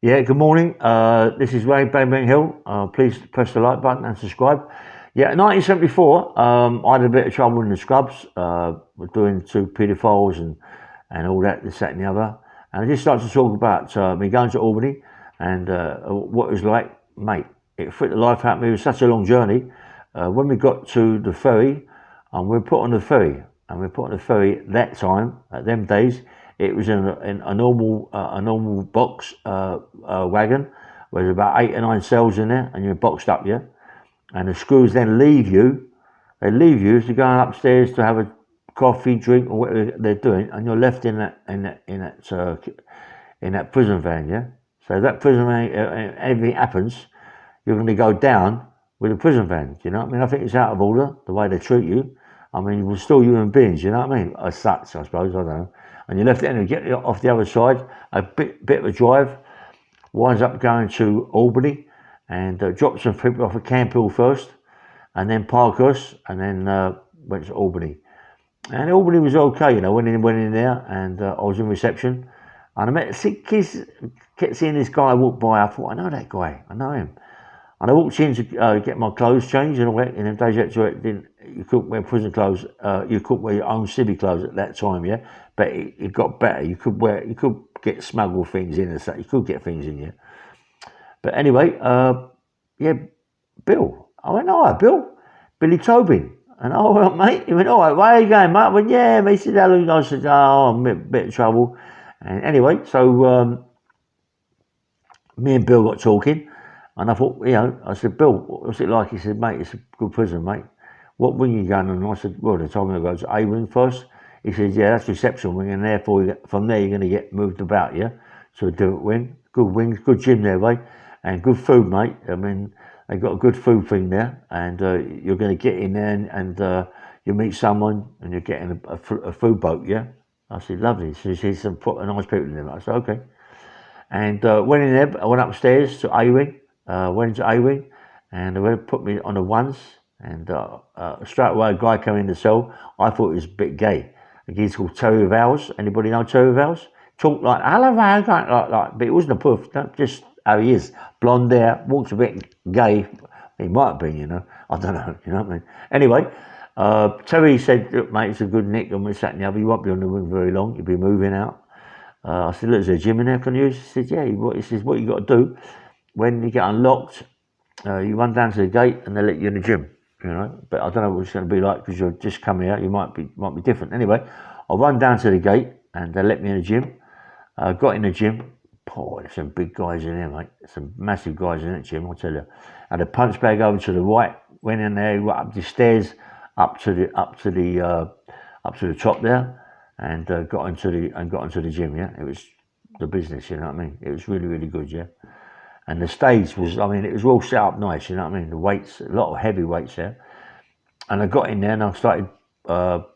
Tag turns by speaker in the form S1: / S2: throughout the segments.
S1: Yeah, good morning. This is Ray Bang Hill. Please press the like button and subscribe. Yeah, 1974, I had a bit of trouble in the scrubs, with doing two paedophiles and all that, this, that, and the other. And I just started to talk about me going to Albany and what it was like, mate. It freaked the life out of me. It was such a long journey. When we got to the ferry, and we were put on the ferry, that time, at them days, it was in a normal box wagon. There's about 8 or 9 cells in there, and you're boxed up, yeah. And the screws then leave you. They leave you as you're going upstairs to have a coffee, drink, or whatever they're doing, and you're left in that prison van, yeah. So that prison van, anything happens, you're going to go down with a prison van. Do you know what I mean? I think it's out of order the way they treat you. I mean, we're still human beings. You know what I mean? As such, I suppose. I don't know. And you left it and you get off the other side, a bit of a drive, winds up going to Albany, and dropped some people off at Camp Hill first, and then Parkhurst, and then went to Albany. And Albany was okay, you know. Went in there, and I was in reception, and I kids kept seeing this guy walk by. I thought, I know that guy, I know him. And I walked in to get my clothes changed and all that. In them days, you couldn't wear prison clothes. You couldn't wear your own civvy clothes at that time, yeah. But it got better. You could get smuggled things in and stuff. You could get things in, yeah. But anyway, yeah, Bill. I went, all right, Bill. Billy Tobin. And all right, mate. He went, all right, where are you going, mate? I went, yeah, mate. He said, how long? I said, oh, I'm in a bit of trouble. And anyway, so me and Bill got talking. And I thought, you know, I said, Bill, what's it like? He said, mate, it's a good prison, mate. What wing are you going on? And I said, well, they told me to go to A wing first. He said, yeah, that's reception wing, and therefore from there you're going to get moved about, yeah, to a different wing. Good wings, good gym there, mate, and good food, mate. I mean, they got a good food thing there, and you're going to get in there and you meet someone, and you're getting a food boat, yeah. I said, lovely. So she's some nice people in there. I said, okay. And went in there. I went upstairs to A wing. Went into A wing, and they put me on the ones. And straight away, a guy came in the cell. I thought he was a bit gay. A geezer called Terry Vowles. Anybody know Terry Vowles? Talked like, hello, like, but it wasn't a puff, just how he is. Blonde hair, walks a bit gay. He might have been, you know. I don't know, you know what I mean? Anyway, Terry said, look, mate, it's a good nick, and we sat in the other. You won't be on the wing very long. You'll be moving out. I said, look, is there a gym in there? Can you use? He said, yeah. He says, what you got to do, when you get unlocked, you run down to the gate and they let you in the gym. You know, but I don't know what it's going to be like because you're just coming out. You might be different. Anyway, I run down to the gate and they let me in the gym. Got in the gym. Boy, there's some big guys in there, mate. Some massive guys in that gym, I'll tell you. Had a punch bag over to the right. Went in there, went up the stairs, up to the top there, and got into the gym. Yeah, it was the business. You know what I mean? It was really, really good. Yeah. And the stage was, I mean, it was all set up nice, you know what I mean? The weights, a lot of heavy weights there. And I got in there and I started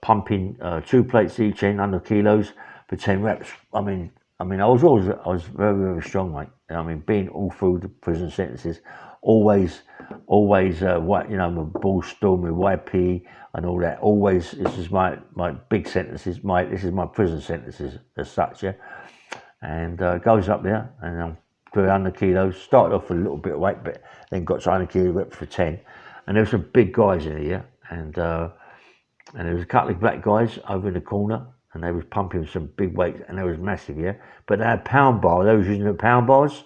S1: pumping 2 plates each in, 100 kilos for 10 reps. I mean, I was very, very strong, mate. I mean, being all through the prison sentences, always, you know, my ball storm, my YP and all that. Always, this is my big sentences, this is my prison sentences as such, yeah. And goes up there and 100 kilos, started off with a little bit of weight, but then got to 100 kilos, went for 10. And there were some big guys in here, and there was a couple of black guys over in the corner, and they was pumping some big weights, and they was massive, yeah. But they had pound bar, they was using the pound bars,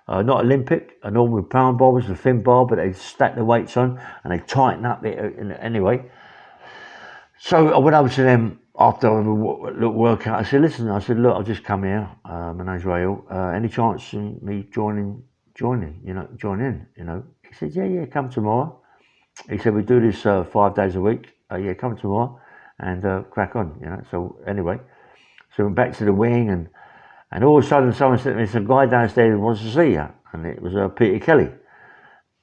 S1: not Olympic, a normal pound bar was a thin bar, but they stacked the weights on, and they tightened up it anyway. So I went over to them after a little workout. I said, listen, look, I've just come here. My name's Rael. Any chance in me joining, join in, you know? He said, yeah, come tomorrow. He said, we do this 5 days a week. Yeah, come tomorrow and crack on, you know? So anyway, so we went back to the wing and all of a sudden someone said to me, there's a guy downstairs who wants to see you. And it was Peter Kelly.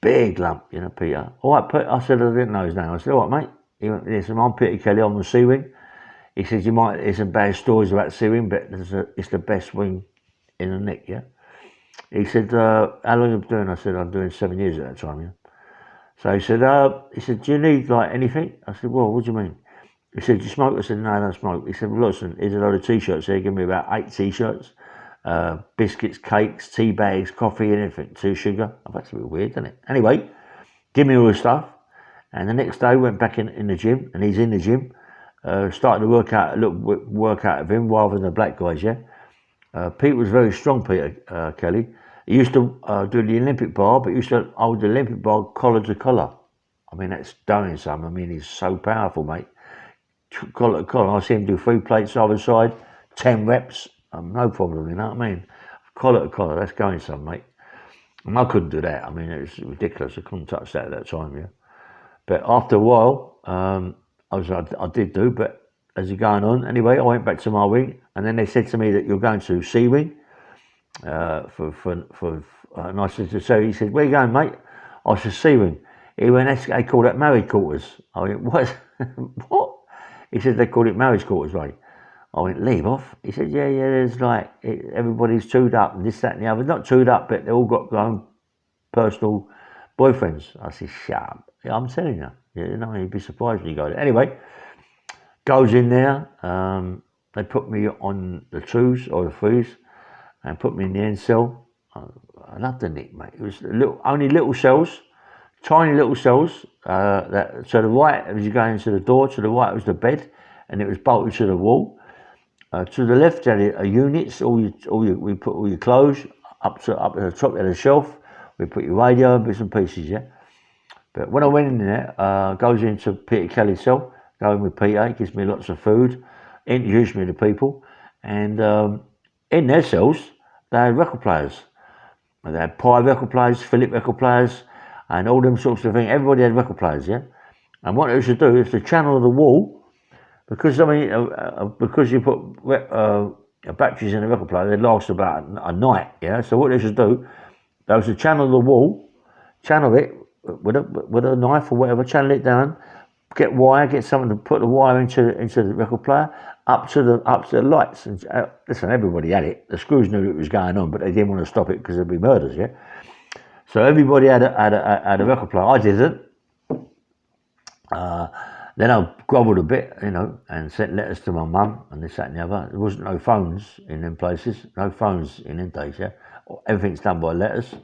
S1: Big lump, you know, Peter. All right, Peter. I said, I didn't know his name. I said, all right, mate. He went, listen, I'm Peter Kelly, I'm the C wing. He says, you might hear some bad stories about C wing, but it's the best wing in the nick, yeah? He said, how long have you been doing? I said, I'm doing 7 years at that time, yeah? So he said, do you need like anything? I said, well, what do you mean? He said, do you smoke? I said, no, I don't smoke. He said, well, listen, here's a load of t-shirts here. Give me about 8 t-shirts. biscuits, cakes, tea bags, coffee, anything, tea, sugar. Oh, that's a bit weird, isn't it? Anyway, give me all the stuff. And the next day, went back in the gym, and he's in the gym. Started to work out a little workout of him rather than the black guys, yeah. Pete was very strong, Peter Kelly. He used to do the Olympic bar, but he used to hold the Olympic bar collar to collar. I mean, that's doing something. I mean, he's so powerful, mate. Collar to collar. I see him do 3 plates either side, 10 reps. No problem, you know what I mean? Collar to collar, that's going some, mate. And I couldn't do that. I mean, it was ridiculous. I couldn't touch that at that time, yeah. But after a while, I did do, but as you're going on, anyway, I went back to my wing, and then they said to me that you're going to C wing and I said, so he said, where you going, mate? I said, C wing. He went, they call that married quarters. I went, what? What? He said, they call it marriage quarters, right? I went, leave off. He said, yeah, there's like, everybody's chewed up and this, that and the other. Not chewed up, but they all got their own personal boyfriends. I said, shut up. Yeah, I'm telling you. You know, you'd be surprised when you go there. Anyway, goes in there. They put me on the 2s or the 3s and put me in the end cell. I loved the nick, mate. It was only little cells, tiny little cells. To the right, as you go into the door, to the right was the bed, and it was bolted to the wall. To the left, you had units. We put all your clothes up to the top of the shelf. We put your radio and bits and pieces, yeah. But when I went in there, goes into Peter Kelly's cell, going with Peter, he gives me lots of food, introduced me to people, and in their cells, they had record players. They had Pi record players, Philip record players, and all them sorts of things. Everybody had record players, yeah. And what they used to do is to channel the wall, because I mean, because you put batteries in a record player, they last about a night, yeah. So what they used to do, they used to channel the wall, channel it with a knife or whatever, channel it down, get wire, get someone to put the wire into the record player, up to the lights. And listen, everybody had it. The screws knew it was going on, but they didn't want to stop it because there'd be murders, yeah. So everybody had a record player. I didn't. Then I grovelled a bit, you know, and sent letters to my mum and this, that and the other. There wasn't no phones in them places, no phones in them days, yeah. Everything's done by letters.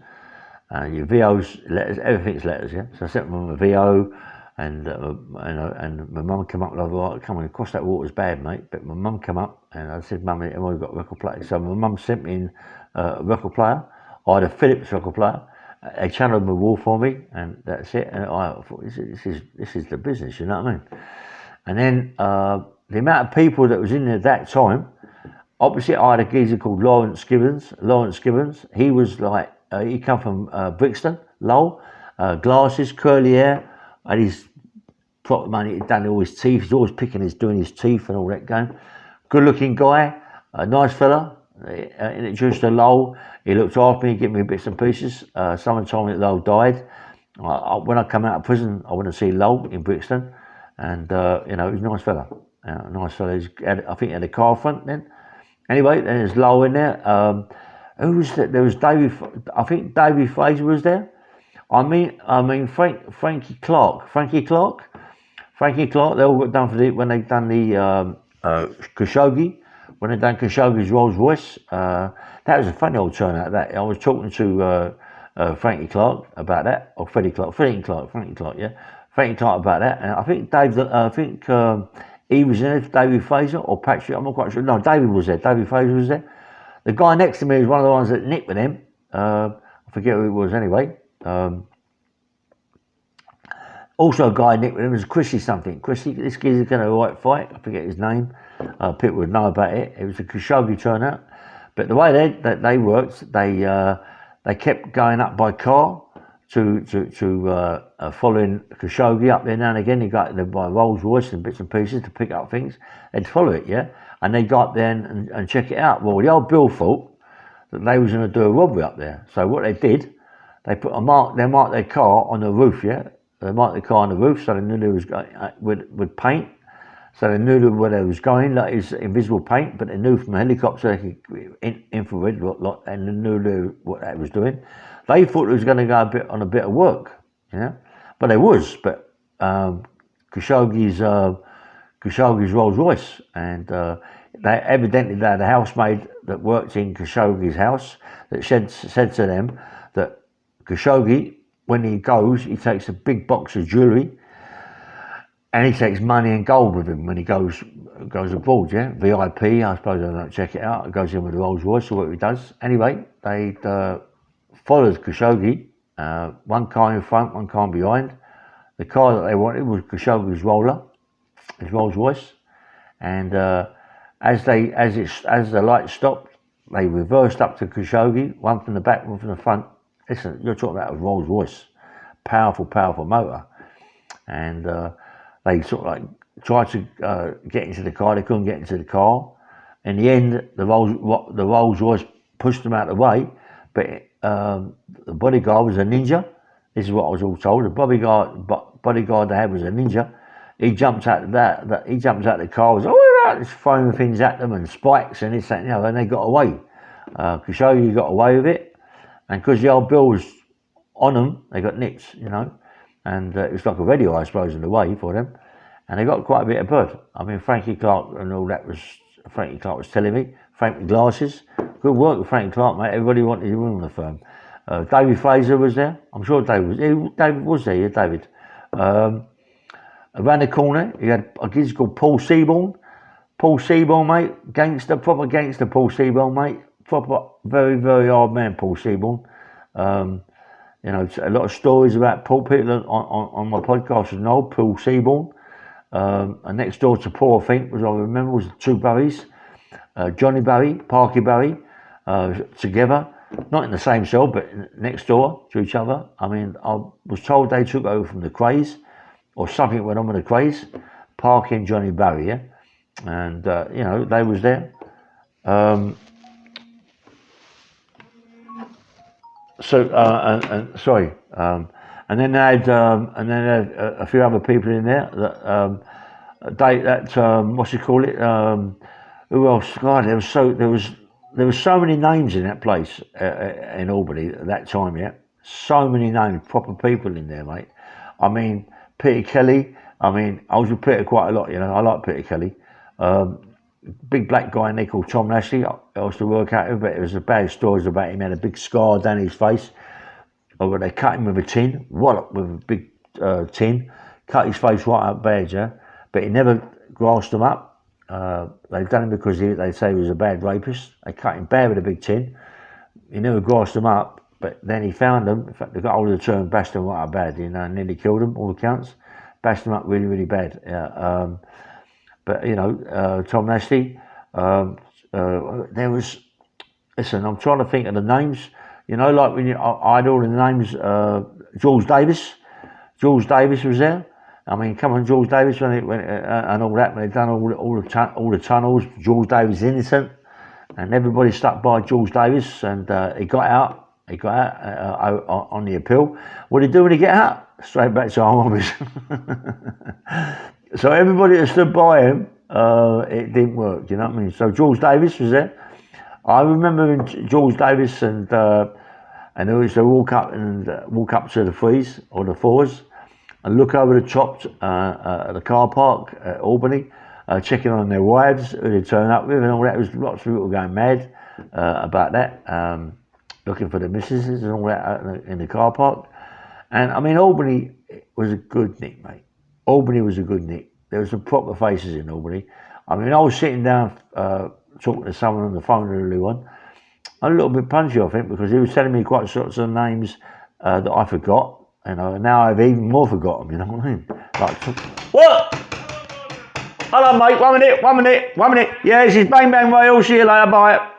S1: Your VO's letters, everything's letters, yeah. So I sent them a VO, and my mum came up like, well, come on, across that water's bad, mate. But my mum came up, and I said, Mum, have I got a record player? So my mum sent me in a record player. I had a Philips record player. They channeled my wall for me, and that's it. And I thought, this is the business, you know what I mean? And then the amount of people that was in there that time, opposite I had a geezer called Lawrence Gibbons. He was like, he come from Brixton, Lowell, glasses, curly hair, had his proper money, he'd done all his teeth, he's always doing his teeth and all that going. Good looking guy, a nice fella, introduced to Lowell. He looked after me, gave me bits and pieces. Someone told me that Lowell died. When I come out of prison, I went to see Lowell in Brixton, and you know, he was a nice fella. Nice fella. I think he had a car front then. Anyway, then there's Lowell in there. Who was that? There was David. I think David Fraser was there. I mean Frankie Clark. Frankie Clark. They all got done for when they done the Khashoggi. When they done Khashoggi's Rolls Royce. That was a funny old turnout. That I was talking to Frankie Clark about that, or Frankie Clark, yeah, Frankie Clark about that. And I think he was in it, David Fraser or Patrick. I'm not quite sure. No, David was there. David Fraser was there. The guy next to me was one of the ones that nicked with him. I forget who it was anyway. Also a guy nicked with him was Chrissy something. Chrissy, this guy's going to right fight. I forget his name. People would know about it. It was a Khashoggi turnout. But the way they worked, they kept going up by car to following Khashoggi up there now and again. They got there by Rolls Royce and bits and pieces to pick up things. They'd follow it, yeah. And they got there and check it out. Well, the old Bill thought that they was going to do a robbery up there. So what they did, they marked their car on the roof, yeah. They marked the car on the roof, so they knew they was going with paint. So they knew where they was going, like it's invisible paint, but they knew from a helicopter they could infrared, and they knew what they was doing. They thought it was going to go on a bit of work, you know. But it was, Khashoggi's Rolls Royce, and evidently they had a housemaid that worked in Khashoggi's house that said to them that Khashoggi, when he goes, he takes a big box of jewellery and he takes money and gold with him when he goes abroad, yeah? VIP, I suppose I don't check it out. It goes in with a Rolls Royce or what he does. Anyway, they followed Khashoggi, one car in front, one car behind. The car that they wanted was Khashoggi's roller, his Rolls Royce. And as the light stopped, they reversed up to Khashoggi, one from the back, one from the front. Listen, you're talking about a Rolls Royce, powerful motor. And they sort of like tried to get into the car. They couldn't get into the car. In the end, the Rolls Royce pushed them out of the way. But the bodyguard was a ninja. This is what I was all told. The bodyguard they had was a ninja. He jumped out of he jumped out of the car. Was just throwing things at them and spikes and this, that, and the other. And they got away. Khashoggi got away with it, and because the old bill was on them, they got nicked, you know. And it was like a radio, I suppose, in a way for them. And they got quite a bit of blood. I mean, Frankie Clark and all that Frankie Clark was telling me. Frank with glasses. Good work with Frankie Clark, mate. Everybody wanted him on the firm. David Fraser was there. I'm sure David was there, yeah, David. Around the corner, he had a kid called Paul Seaborn. Paul Seaborn, mate. Gangster, proper gangster Paul Seaborn, mate. Proper, very, very hard man, Paul Seaborn. You know, a lot of stories about Paul. People on my podcast know Paul Seaborn. And next door to Paul, I think, I remember, was the two Barrys. Johnny Barry, Parky Barry, together. Not in the same cell, but next door to each other. I mean, I was told they took over from the Crays, or something went on with the Crays. Parky and Johnny Barry, yeah? And, you know, they was there. And then they had a few other people in there that what's it call it? Who else? God, there was so many names in that place in Albany at that time, yeah. So many names, proper people in there, mate. I mean, Peter Kelly. I mean, I was with Peter quite a lot, you know. I like Peter Kelly. Big black guy in there called Tom Lashley. I used to work out with, but it was a bad stories about him. He had a big scar down his face. Or they cut him with a tin, wallop with a big tin, cut his face right up bad, yeah. But he never grassed them up. They've done it because they say he was a bad rapist. They cut him bad with a big tin. He never grassed them up, but then he found them. In fact, they got hold of the term, bashed them right up bad, you know, nearly killed them, all accounts. Bashed them up really, really bad. Yeah. But, you know, Tom Nasty, there was, listen, I'm trying to think of the names, you know, like when I had all the names, George Davis. George Davis was there. I mean, come on, George Davis, when and all that, when they'd done all the tunnels, George Davis innocent, and everybody stuck by George Davis, and he got out on the appeal. What did he do when he get out? Straight back to Home Office. So everybody that stood by him, it didn't work, you know what I mean? So George Davis was there. I remember when George Davis and they used to walk up to the threes or the fours, and look over the top at the car park at Albany, checking on their wives who they turn up with and all that. There was lots of people going mad about that, looking for the missuses and all that in the car park. And I mean, Albany was a good nick, mate. Albany was a good nick. There were some proper faces in Albany. I mean, I was sitting down talking to someone on the phone earlier on. I'm a little bit punchy, I think, because he was telling me quite sorts of names that I forgot. And now I've even more forgotten, you know what I mean? Like, what? Hello, mate. 1 minute. Yeah, this is Bang Bang Rail. See you later. Bye.